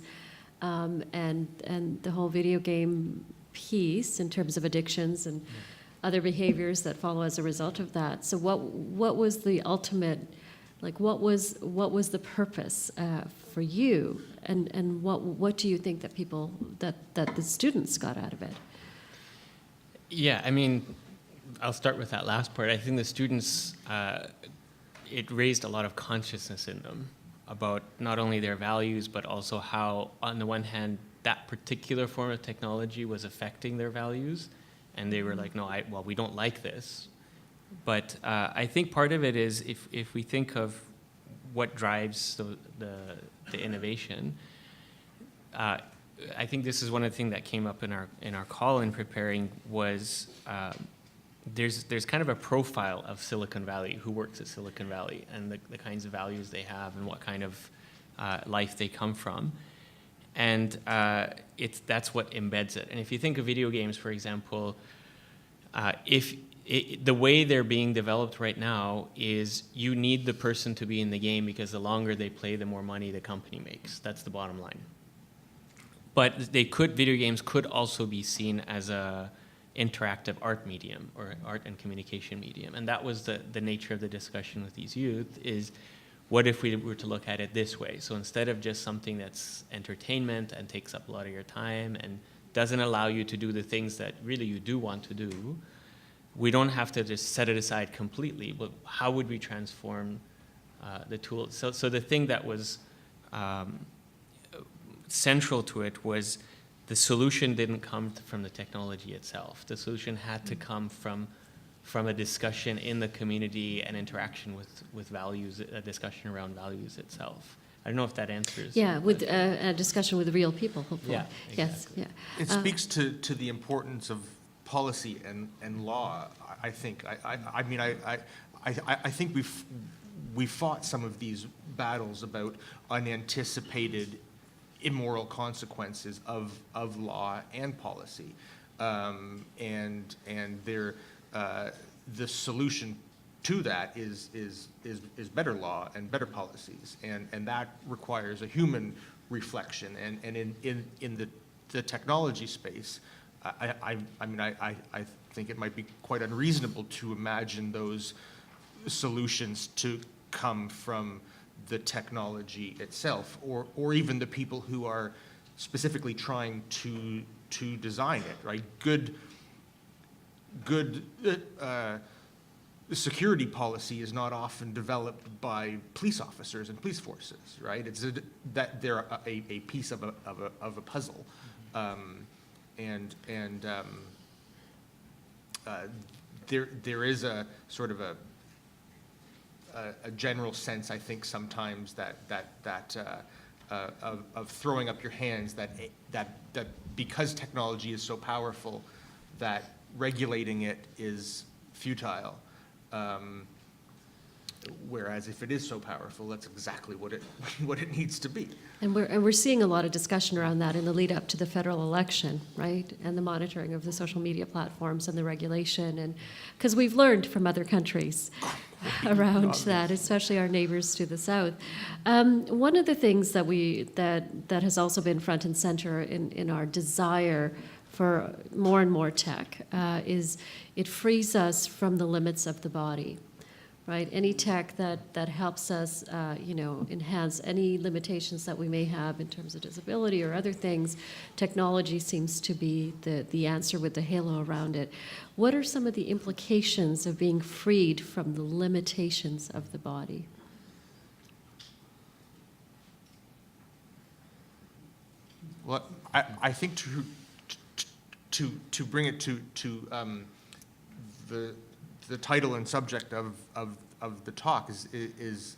and the whole video game piece in terms of addictions and other behaviors that follow as a result of that. So what was the ultimate, like what was the purpose for you, and what do you think that people that the students got out of it? Yeah, I mean, I'll start with that last part. I think the students it raised a lot of consciousness in them about not only their values, but also how, on the one hand, that particular form of technology was affecting their values. And they were like, no, well, we don't like this. But I think part of it is if we think of what drives the innovation, I think this is one of the things that came up in our call in preparing was there's kind of a profile of Silicon Valley, who works at Silicon Valley, and the kinds of values they have and what kind of life they come from. And that's what embeds it. And if you think of video games, for example, the way they're being developed right now is you need the person to be in the game because the longer they play, the more money the company makes. That's the bottom line. But video games could also be seen as a interactive art medium or art and communication medium. And that was the nature of the discussion with these youth is, what if we were to look at it this way? So instead of just something that's entertainment and takes up a lot of your time and doesn't allow you to do the things that really you do want to do, we don't have to just set it aside completely, but how would we transform the tool? So the thing that was central to it was the solution didn't come from the technology itself. The solution had to come from a discussion in the community and interaction with values, a discussion around values itself. I don't know if that answers. Yeah, with a discussion with real people, hopefully. Yeah, Yes, exactly. yeah. It speaks to the importance of policy and law. I think. I mean, I think we fought some of these battles about unanticipated immoral consequences of law and policy, and the solution to that is better law and better policies, and that requires a human reflection. And in the technology space, I mean, I think it might be quite unreasonable to imagine those solutions to come from the technology itself, or even the people who are specifically trying to design it, right? Good security policy is not often developed by police officers and police forces, right? It's that they're a piece of a puzzle, there is a sort of a general sense, I think, sometimes that of throwing up your hands, that because technology is so powerful, that regulating it is futile. Whereas if it is so powerful, that's exactly what it needs to be. And we're seeing a lot of discussion around that in the lead up to the federal election, right? And the monitoring of the social media platforms and the regulation, and because we've learned from other countries around that, especially our neighbors to the south. One of the things that has also been front and center in our desire for more and more tech is it frees us from the limits of the body. Right, any tech that helps us, enhance any limitations that we may have in terms of disability or other things, technology seems to be the answer with the halo around it. What are some of the implications of being freed from the limitations of the body? Well, I think to bring it to the title and subject of the talk is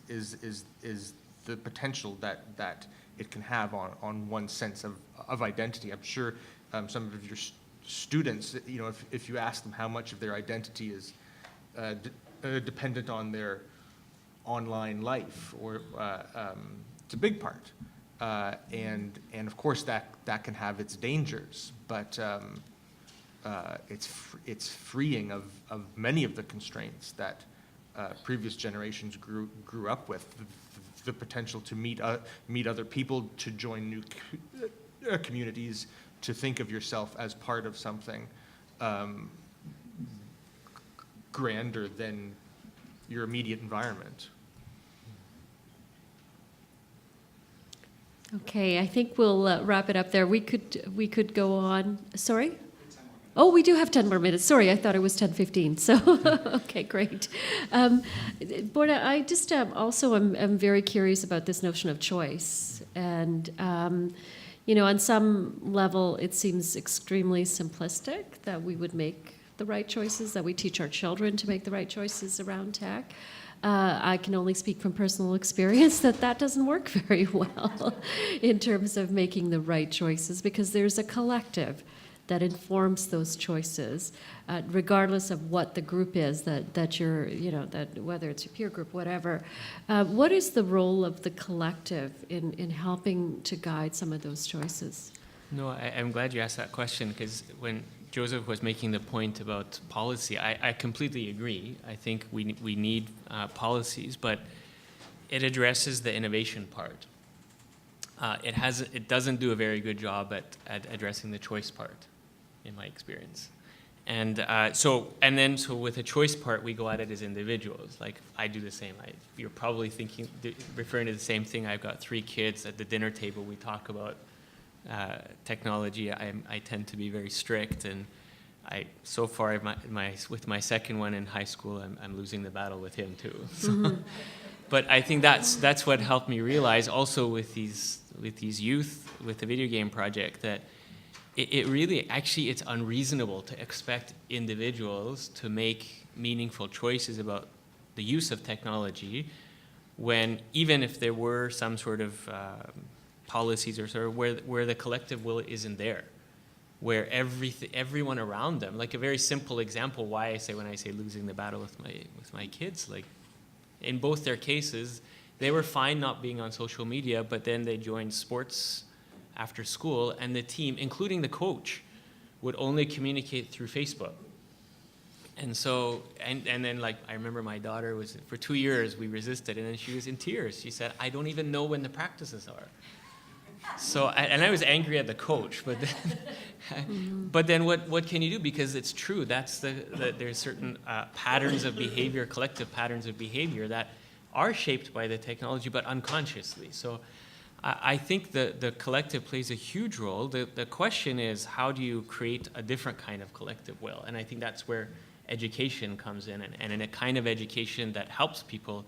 the potential that it can have on one's sense of identity. I'm sure some of your students, if you ask them how much of their identity is dependent on their online life, or it's a big part, and of course that can have its dangers, but. It's freeing of many of the constraints that previous generations grew up with. The potential to meet other people, to join new communities, to think of yourself as part of something grander than your immediate environment. Okay, I think we'll wrap it up there. We could go on. Sorry? Oh, we do have 10 more minutes. Sorry, I thought it was 10:15. So, okay, great. Borna, I just also am very curious about this notion of choice. And, on some level, it seems extremely simplistic that we would make the right choices, that we teach our children to make the right choices around tech. I can only speak from personal experience that doesn't work very well in terms of making the right choices, because there's a collective that informs those choices, regardless of what the group is that you're, that whether it's your peer group, whatever. What is the role of the collective in helping to guide some of those choices? No, I'm glad you asked that question, because when Joseph was making the point about policy, I completely agree. I think we need policies, but it addresses the innovation part. It doesn't do a very good job at addressing the choice part, in my experience. And so with the choice part, we go at it as individuals. Like, I do the same. You're probably referring to the same thing. I've got 3 kids at the dinner table. We talk about technology. I tend to be very strict, and so far with my second one in high school, I'm losing the battle with him too. So, Mm-hmm. but I think that's what helped me realize also with these youth, with the video game project, that it really actually it's unreasonable to expect individuals to make meaningful choices about the use of technology when, even if there were some sort of policies or sort of where the collective will isn't there, where everyone around them, like a very simple example why when I say losing the battle with my kids, like in both their cases, they were fine not being on social media, but then they joined sports after school, and the team, including the coach, would only communicate through Facebook. And so, and then, like, I remember my daughter for 2 years, we resisted, and then she was in tears. She said, I don't even know when the practices are. So, I was angry at the coach, but then, but then what can you do? Because it's true, there's certain patterns of behavior, collective patterns of behavior that are shaped by the technology, but unconsciously. So I think the collective plays a huge role. The question is, how do you create a different kind of collective will? And I think that's where education comes in, and in a kind of education that helps people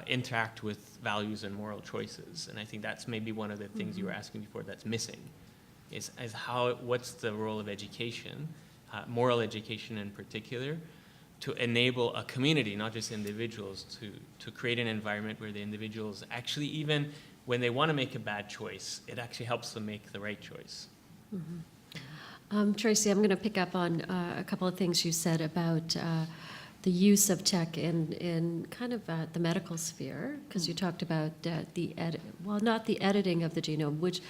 interact with values and moral choices. And I think that's maybe one of the things you were asking before that's missing, is what's the role of education, moral education in particular, to enable a community, not just individuals, to create an environment where the individuals actually, even when they want to make a bad choice, it actually helps them make the right choice. Tracy, I'm going to pick up on a couple of things you said about the use of tech in kind of the medical sphere, because you talked about not the editing of the genome, which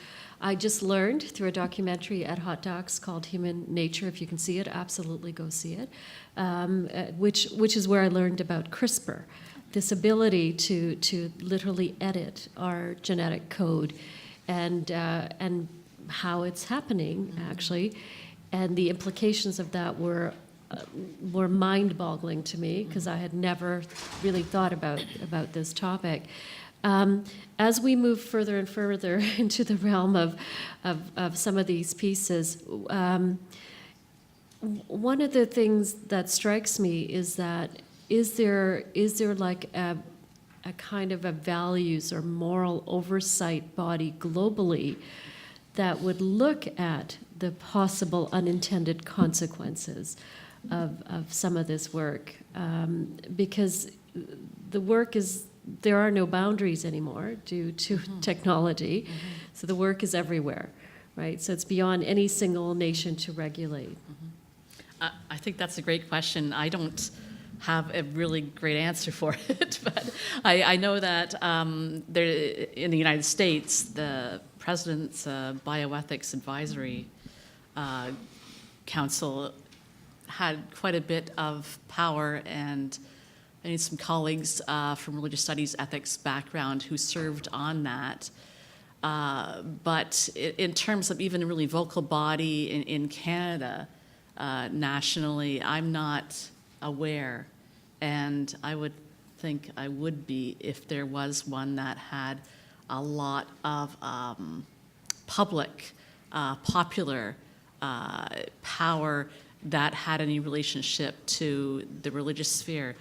I just learned through a documentary at Hot Docs called Human Nature. If you can see it, absolutely go see it, which is where I learned about CRISPR, this ability to literally edit our genetic code, and how it's happening actually, and the implications of that were mind-boggling to me, because I had never really thought about this topic. As we move further and further into the realm of some of these pieces, one of the things that strikes me is that is there like a kind of a values or moral oversight body globally that would look at the possible unintended consequences of some of this work, because the work there are no boundaries anymore due to technology, so the work is everywhere, right? So it's beyond any single nation to regulate. I think that's a great question. I don't have a really great answer for it, but I know that in the United States, the President's Bioethics Advisory Council had quite a bit of power, and I need some colleagues from religious studies ethics background who served on that. But in terms of even a really vocal body in Canada, nationally, I'm not aware, and I would think I would be if there was one that had a lot of public, popular power that had any relationship to the religious sphere?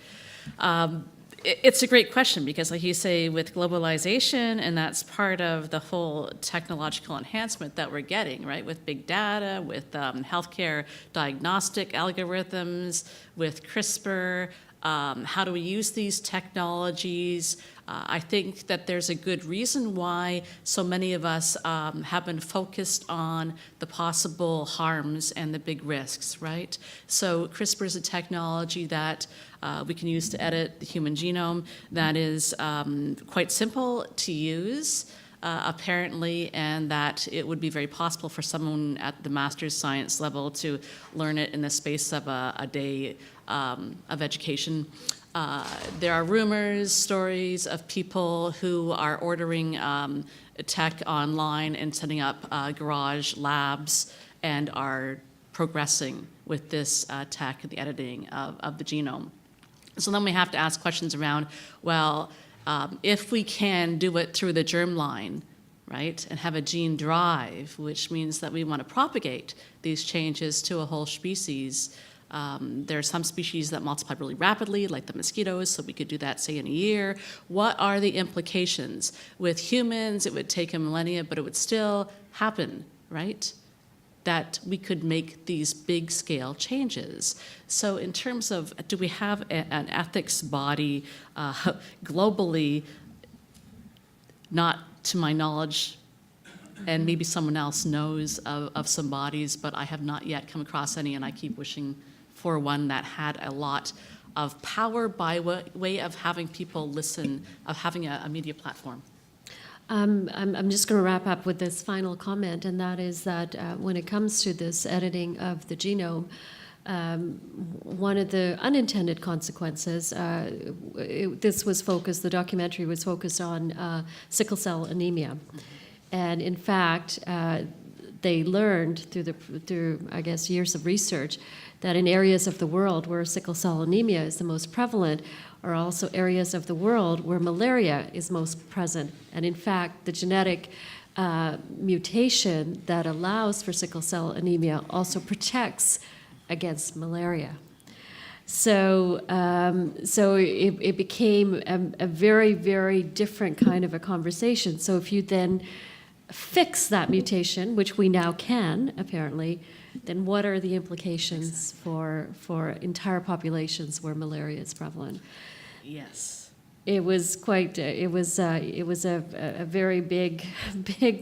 It's a great question because, like you say, with globalization, and that's part of the whole technological enhancement that we're getting, right? With big data, with healthcare diagnostic algorithms, with CRISPR, how do we use these technologies? I think that there's a good reason why so many of us have been focused on the possible harms and the big risks, right? So CRISPR is a technology that we can use to edit the human genome that is quite simple to use, apparently, and that it would be very possible for someone at the master's science level to learn it in the space of a day of education. There are rumors, stories of people who are ordering tech online and setting up garage labs and are progressing with this tech, the editing of the genome. So then we have to ask questions around, well, if we can do it through the germline, right, and have a gene drive, which means that we want to propagate these changes to a whole species. There are some species that multiply really rapidly, like the mosquitoes, so we could do that, say, in a year. What are the implications? With humans, it would take a millennia, but it would still happen, right? That we could make these big-scale changes. So in terms of, do we have an ethics body globally? Not to my knowledge, and maybe someone else knows of some bodies, but I have not yet come across any, and I keep wishing for one that had a lot of power by way of having people listen, of having a media platform. I'm just going to wrap up with this final comment, and that is that when it comes to this editing of the genome, one of the unintended consequences, the documentary was focused on sickle cell anemia. And in fact, they learned through I guess, years of research that in areas of the world where sickle cell anemia is the most prevalent are also areas of the world where malaria is most present. And in fact, the genetic mutation that allows for sickle cell anemia also protects against malaria. So it became a very, very different kind of a conversation. So if you then fix that mutation, which we now can, apparently, then what are the implications for entire populations where malaria is prevalent? Yes. It was quite. It was a very big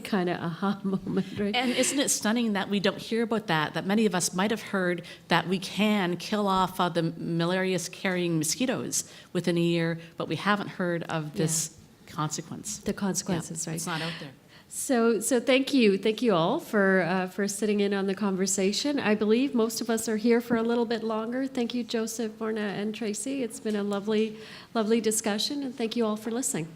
kind of aha moment, right? And isn't it stunning that we don't hear about that? That many of us might have heard that we can kill off the malarious-carrying mosquitoes within a year, but we haven't heard of this consequence. The consequences, right? It's not out there. So thank you all for sitting in on the conversation. I believe most of us are here for a little bit longer. Thank you, Joseph, Borna, and Tracy. It's been a lovely discussion, and thank you all for listening.